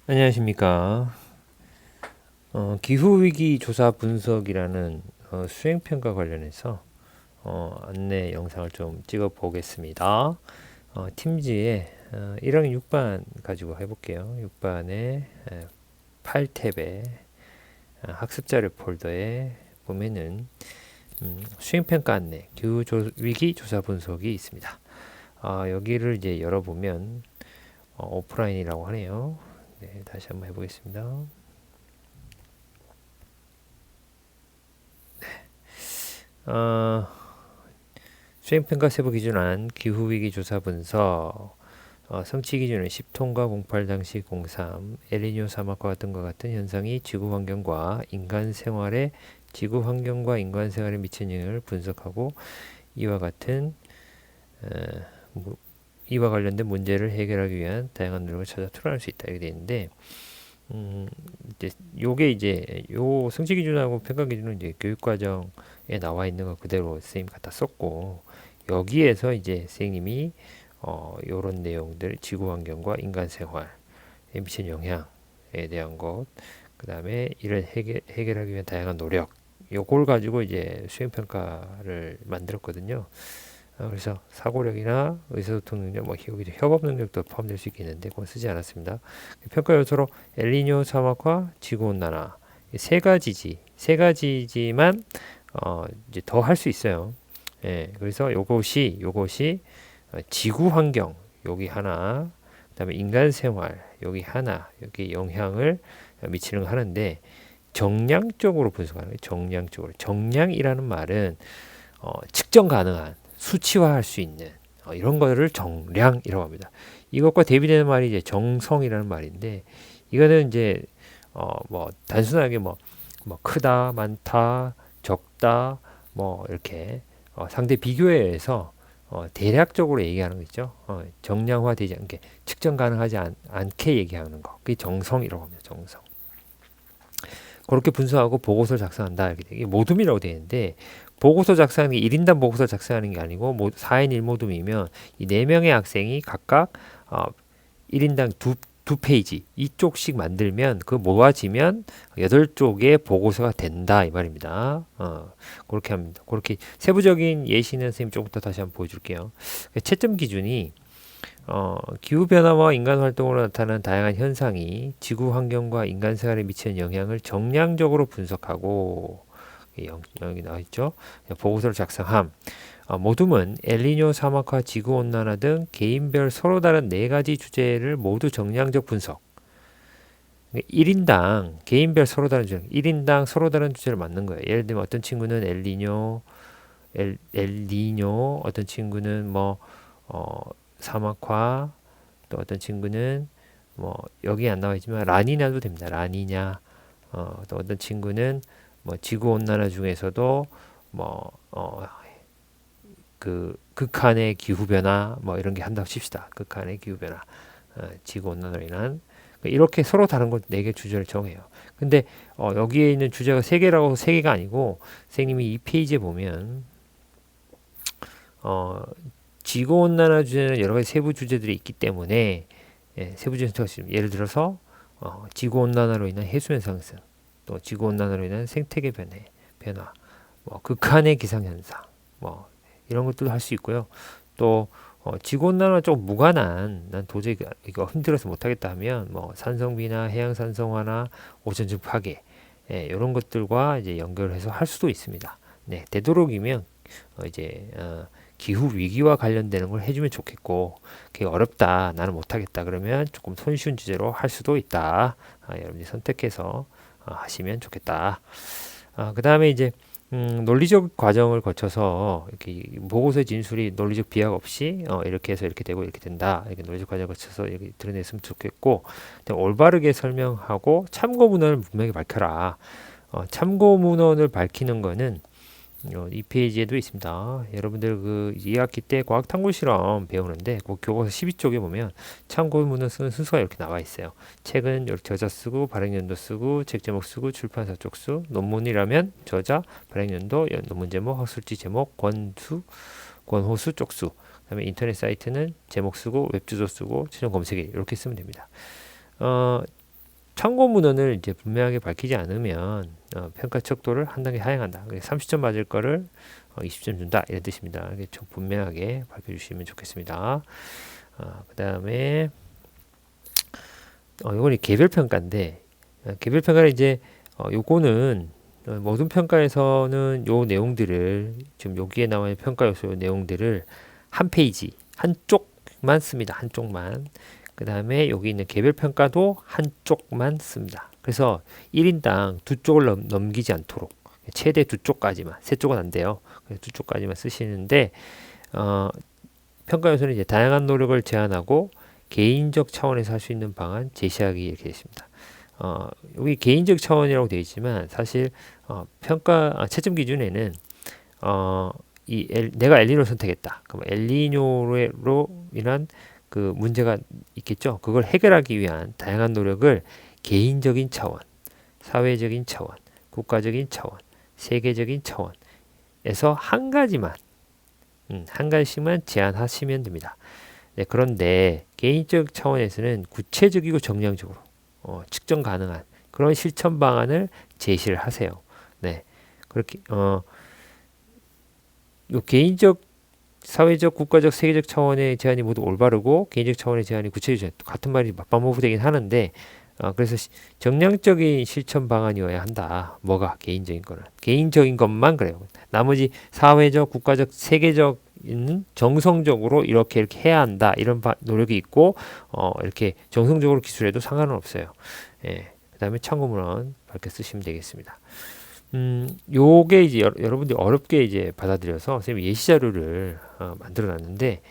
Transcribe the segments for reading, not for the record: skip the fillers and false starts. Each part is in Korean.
안녕하십니까. 기후위기 조사 분석이라는 수행평가 관련해서 안내 영상을 좀 찍어 보겠습니다. 팀즈에 1학년 6반 가지고 해볼게요. 6반에 8탭에 학습자료 폴더에 보면은 수행평가 안내, 기후위기 조사 분석이 있습니다. 여기를 이제 열어보면 오프라인이라고 하네요. 네, 다시 한번 해보겠습니다. 어, 수행평가 세부 기준안 기후위기 조사 분석 성취 기준은 10톤과 08 당시 03 엘니뇨 사막과 같은 현상이 지구 환경과 인간 생활에 미치는 영향을 분석하고 이와 같은 어, 이와 관련된 문제를 해결하기 위한 다양한 노력을 찾아 토론할 수 있다 이렇게 되어 있는데 이제 요게 이제 요 성취 기준하고 평가 기준은 이제 교육 과정에 나와 있는 거 그대로 선생님 갖다 썼고 여기에서 이제 선생님이 요런 내용들 지구 환경과 인간 생활에 미치는 영향에 대한 것, 그 다음에 이를 해결하기 위한 다양한 노력, 요걸 가지고 이제 수행 평가를 만들었거든요. 그래서 사고력이나 의사소통 능력, 뭐 여기도 협업 능력도 포함될 수 있겠는데 그건 쓰지 않았습니다. 평가 요소로 엘니뇨 사막과 지구 온난화 세 가지지만 이제 더 할 수 있어요. 예, 그래서 요것이 지구 환경 여기 하나, 그다음에 인간 생활 여기 하나, 여기 영향을 미치는 거 하는데 정량적으로 분석하는 거예요. 정량적으로. 정량이라는 말은 측정 가능한 수치화할 수 있는 이런 거를 정량이라고 합니다. 이것과 대비되는 말이 이제 정성이라는 말인데 이거는 이제 뭐 단순하게 뭐 크다, 많다, 적다, 뭐 이렇게 상대 비교에 의해서 대략적으로 얘기하는 거 있죠. 정량화되지 않게 측정 가능하지 않게 얘기하는 거. 그게 정성이라고 합니다. 정성. 그렇게 분석하고 보고서를 작성한다. 이렇게 이게 모둠이라고 되어 있는데 보고서 작성하는 게 1인당 보고서 작성하는 게 아니고 4인 1모둠이면 이 4명의 학생이 각각 1인당 두 페이지 2쪽씩 만들면 그 모아지면 8쪽의 보고서가 된다 이 말입니다. 그렇게 합니다. 그렇게 세부적인 예시는 선생님 조금 더 다시 한번 보여줄게요. 채점 기준이 기후변화와 인간 활동으로 나타나는 다양한 현상이 지구 환경과 인간 생활에 미치는 영향을 정량적으로 분석하고 여기 나와 있죠. 보고서를 작성함. 모둠은 엘니뇨 사막화, 지구 온난화 등 개인별 서로 다른 4가지 주제를 모두 정량적 분석. 1인당 개인별 서로 다른 주제, 1인당 서로 다른 주제를 맞는 거예요. 예를 들면 어떤 친구는 엘니뇨, 어떤 친구는 사막화, 또 어떤 친구는 뭐 여기 안 나와 있지만 라니냐도 됩니다. 라니냐. 또 어떤 친구는 뭐 지구 온난화 중에서도 그 극한의 기후 변화 뭐 이런 게 한다고 칩시다. 극한의 기후 변화, 지구 온난화로 인한 이렇게 서로 다른 것 4개 주제를 정해요. 근데 여기에 있는 주제가 3개라고 3개가 아니고 선생님이 이 페이지에 보면 지구 온난화 주제는 여러 가지 세부 주제들이 있기 때문에 세부 주제가 예를 들어서 지구 온난화로 인한 해수면 상승, 또 지구 온난화로 인한 생태계 변화, 뭐 극한의 기상 현상, 뭐 이런 것들도 할 수 있고요. 또 지구 온난화 좀 무관한 난 도저히 이거 힘들어서 못하겠다 하면 뭐 산성비나 해양 산성화나 오존층 파괴 이런 것들과 이제 연결해서 할 수도 있습니다. 네, 되도록이면 이제 기후 위기와 관련되는 걸 해주면 좋겠고 그게 어렵다 나는 못하겠다 그러면 조금 손쉬운 주제로 할 수도 있다. 여러분이 선택해서 하시면 좋겠다. 그 다음에 이제 논리적 과정을 거쳐서 이렇게 보고서의 진술이 논리적 비약 없이 이렇게 해서 이렇게 되고 이렇게 된다. 이렇게 논리적 과정을 거쳐서 이렇게 드러냈으면 좋겠고 올바르게 설명하고 참고 문헌을 분명히 밝혀라. 참고 문헌을 밝히는 거는 이 페이지에도 있습니다. 여러분들 그 2학기 때 과학 탐구 실험 배우는데 그 교과서 12쪽에 보면 참고 문헌 쓰는 순서가 이렇게 나와 있어요. 책은 이렇게 저자 쓰고 발행 연도 쓰고 책 제목 쓰고 출판사 쪽 쓰고 논문이라면 저자, 발행 연도, 논문 제목, 학술지 제목, 권호수 쪽수. 그다음에 인터넷 사이트는 제목 쓰고 웹 주소 쓰고 최종 검색일 이렇게 쓰면 됩니다. 참고 문헌을 이제 분명하게 밝히지 않으면 평가 척도를 한 단계 하향한다. 30점 맞을 거를 20점 준다 이런 뜻입니다. 이게 좀 분명하게 밝혀주시면 좋겠습니다. 그 다음에 이건 개별 평가인데 개별 평가는 이제 요거는 모든 평가에서는 요 내용들을 지금 여기에 나와 있는 평가 요소 내용들을 한 페이지 한쪽만 씁니다. 한쪽만. 그 다음에 여기 있는 개별 평가도 한쪽만 씁니다. 그래서 1인당 두 쪽을 넘기지 않도록 최대 두 쪽까지만, 세 쪽은 안 돼요. 그래서 두 쪽까지만 쓰시는데 평가 요소는 이제 다양한 노력을 제안하고 개인적 차원에서 할 수 있는 방안 제시하기 이렇게 되어 있습니다. 여기 개인적 차원이라고 되어 있지만 사실 평가 채점 기준에는 내가 엘니뇨를 선택했다. 그럼 엘니뇨로 인한 그 문제가 있겠죠. 그걸 해결하기 위한 다양한 노력을 개인적인 차원, 사회적인 차원, 국가적인 차원, 세계적인 차원에서 한 가지만 한 가지씩만 제안하시면 됩니다. 네, 그런데 개인적 차원에서는 구체적이고 정량적으로 측정 가능한 그런 실천 방안을 제시를 하세요. 네, 그렇게 요 개인적, 사회적, 국가적, 세계적 차원의 제안이 모두 올바르고 개인적 차원의 제안이 구체적 같은 말이 맞반복되긴 하는데 그래서 정량적인 실천 방안이어야 한다. 뭐가 개인적인 거는 개인적인 것만 그래요. 나머지 사회적, 국가적, 세계적 는 정성적으로 이렇게 해야 한다 이런 노력이 있고 이렇게 정성적으로 기술해도 상관은 없어요. 예, 그 다음에 참고문헌 밝게 쓰시면 되겠습니다. 요게 이제 여러분들이 어렵게 이제 받아들여서 선생님 예시 자료를 만들어 놨는데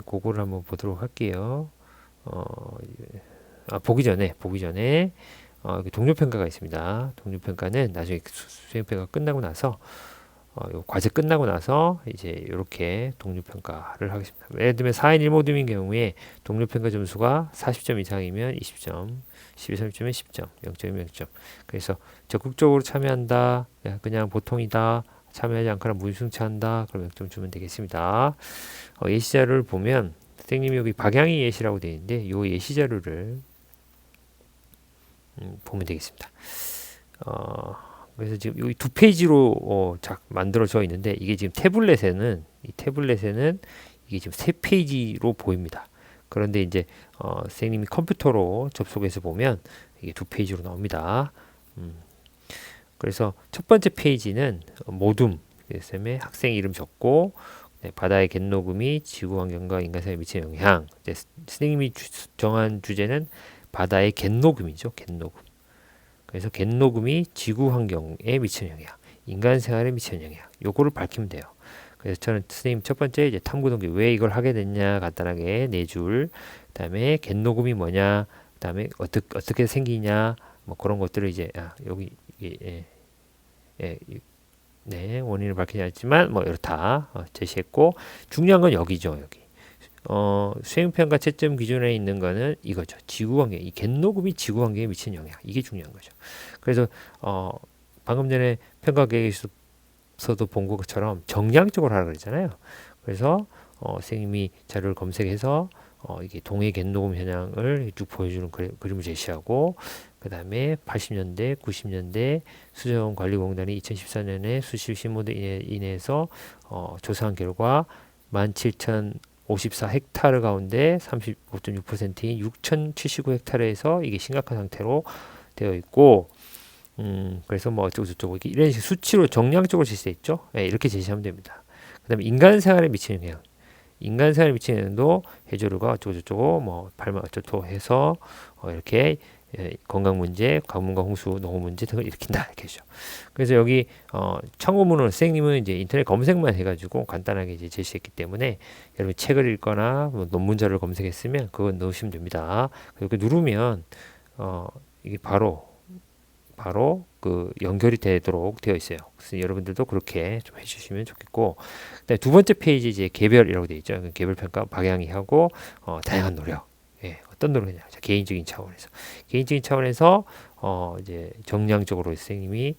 그거를 한번 보도록 할게요. 보기 전에 동료 평가가 있습니다. 동료 평가는 나중에 수행 평가 끝나고 나서 요 과제 끝나고 나서 이제 이렇게 동료평가를 하겠습니다. 예를 들면 4인 1모듬인 경우에 동료평가 점수가 40점 이상이면 20점, 12, 30점이면 10점, 0점이면 0점. 그래서 적극적으로 참여한다, 그냥 보통이다, 참여하지 않거나 무승차한다, 그럼 0점 주면 되겠습니다. 예시자료를 보면 선생님이 여기 박양희 예시라고 되어 있는데 요 예시자료를 보면 되겠습니다. 그래서 지금 여기 두 페이지로 만들어져 있는데 이게 지금 태블릿에는 이게 지금 세 페이지로 보입니다. 그런데 이제 선생님이 컴퓨터로 접속해서 보면 이게 두 페이지로 나옵니다. 그래서 첫 번째 페이지는 모둠 쌤의 학생 이름 적고 바다의 갯녹음이 지구 환경과 인간사회에 미치는 영향. 선생님이 정한 주제는 바다의 갯녹음이죠. 갯녹음. 그래서 갯녹음이 지구 환경에 미치는 영향, 인간 생활에 미치는 영향, 요거를 밝히면 돼요. 그래서 저는 선생님 첫 번째 이제 탐구 동기 왜 이걸 하게 됐냐 간단하게 네 줄, 그다음에 갯녹음이 뭐냐, 그다음에 어떻게 생기냐, 뭐 그런 것들을 이제 여기 네 원인을 밝히지 않지만 뭐 이렇다 제시했고 중요한 건 여기죠 여기. 수행평가 채점 기준에 있는 거는 이거죠. 지구환경, 이 갯녹음이 지구환경에 미치는 영향. 이게 중요한 거죠. 그래서, 방금 전에 평가 계획에서도 본 것처럼 정량적으로 하라 그랬잖아요. 그래서, 선생님이 자료를 검색해서, 이게 동해 갯녹음 현황을 쭉 보여주는 그림을 제시하고, 그 다음에 80년대, 90년대 수자원관리공단이 2014년에 수질 신모드 인해서 조사한 결과 17,054 헥타르 가운데 35.6%인 6,079헥타르에서 이게 심각한 상태로 되어 있고, 그래서 뭐 어쩌고저쩌고 이런 식 수치로 정량적으로 제시했죠. 네, 이렇게 제시하면 됩니다. 그 다음에 인간 생활에 미치는 영향. 인간 생활에 미치는 영향도 해조류가 어쩌고저쩌고 뭐 발만 어쩌고 해서 이렇게 건강 문제, 가뭄과 홍수, 농업 문제 등을 일으킨다 이렇게죠. 그래서 여기 참고문헌 선생님은 이제 인터넷 검색만 해가지고 간단하게 이제 제시했기 때문에 여러분 책을 읽거나 뭐 논문 자료를 검색했으면 그건 넣으시면 됩니다. 이렇게 누르면 이게 바로 그 연결이 되도록 되어 있어요. 그래서 여러분들도 그렇게 좀 해주시면 좋겠고, 두 번째 페이지 이제 개별이라고 되어 있죠. 개별 평가 방향이 하고 다양한 노력. 예, 어떤 노력이냐? 개인적인 차원에서 이제 정량적으로 선생님이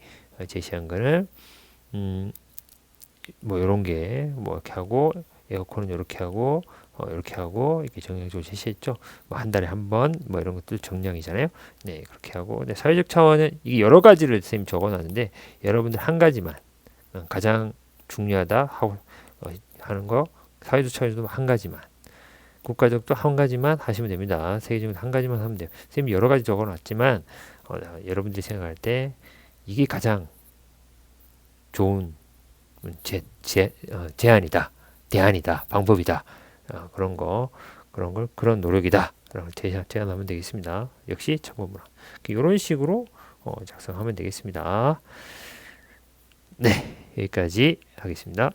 제시한 거는 뭐 이런 게 뭐 이렇게 하고 에어컨은 이렇게 하고 이렇게 하고 이렇게 정량적으로 제시했죠. 뭐 한 달에 한 번 뭐 이런 것들 정량이잖아요. 네, 그렇게 하고 네, 사회적 차원은 이게 여러 가지를 선생님 적어놨는데 여러분들 한 가지만 가장 중요하다 하고 하는 거 사회적 차원에서도 한 가지만 국가적도 한 가지만 하시면 됩니다. 세계적으로 한 가지만 하면 돼요. 선생님이 여러 가지 적어놨지만 여러분들이 생각할 때 이게 가장 좋은 제안이다, 대안이다, 방법이다. 그런 노력이다. 라고 제안하면 되겠습니다. 역시 첨부문항. 이런 식으로 작성하면 되겠습니다. 네, 여기까지 하겠습니다.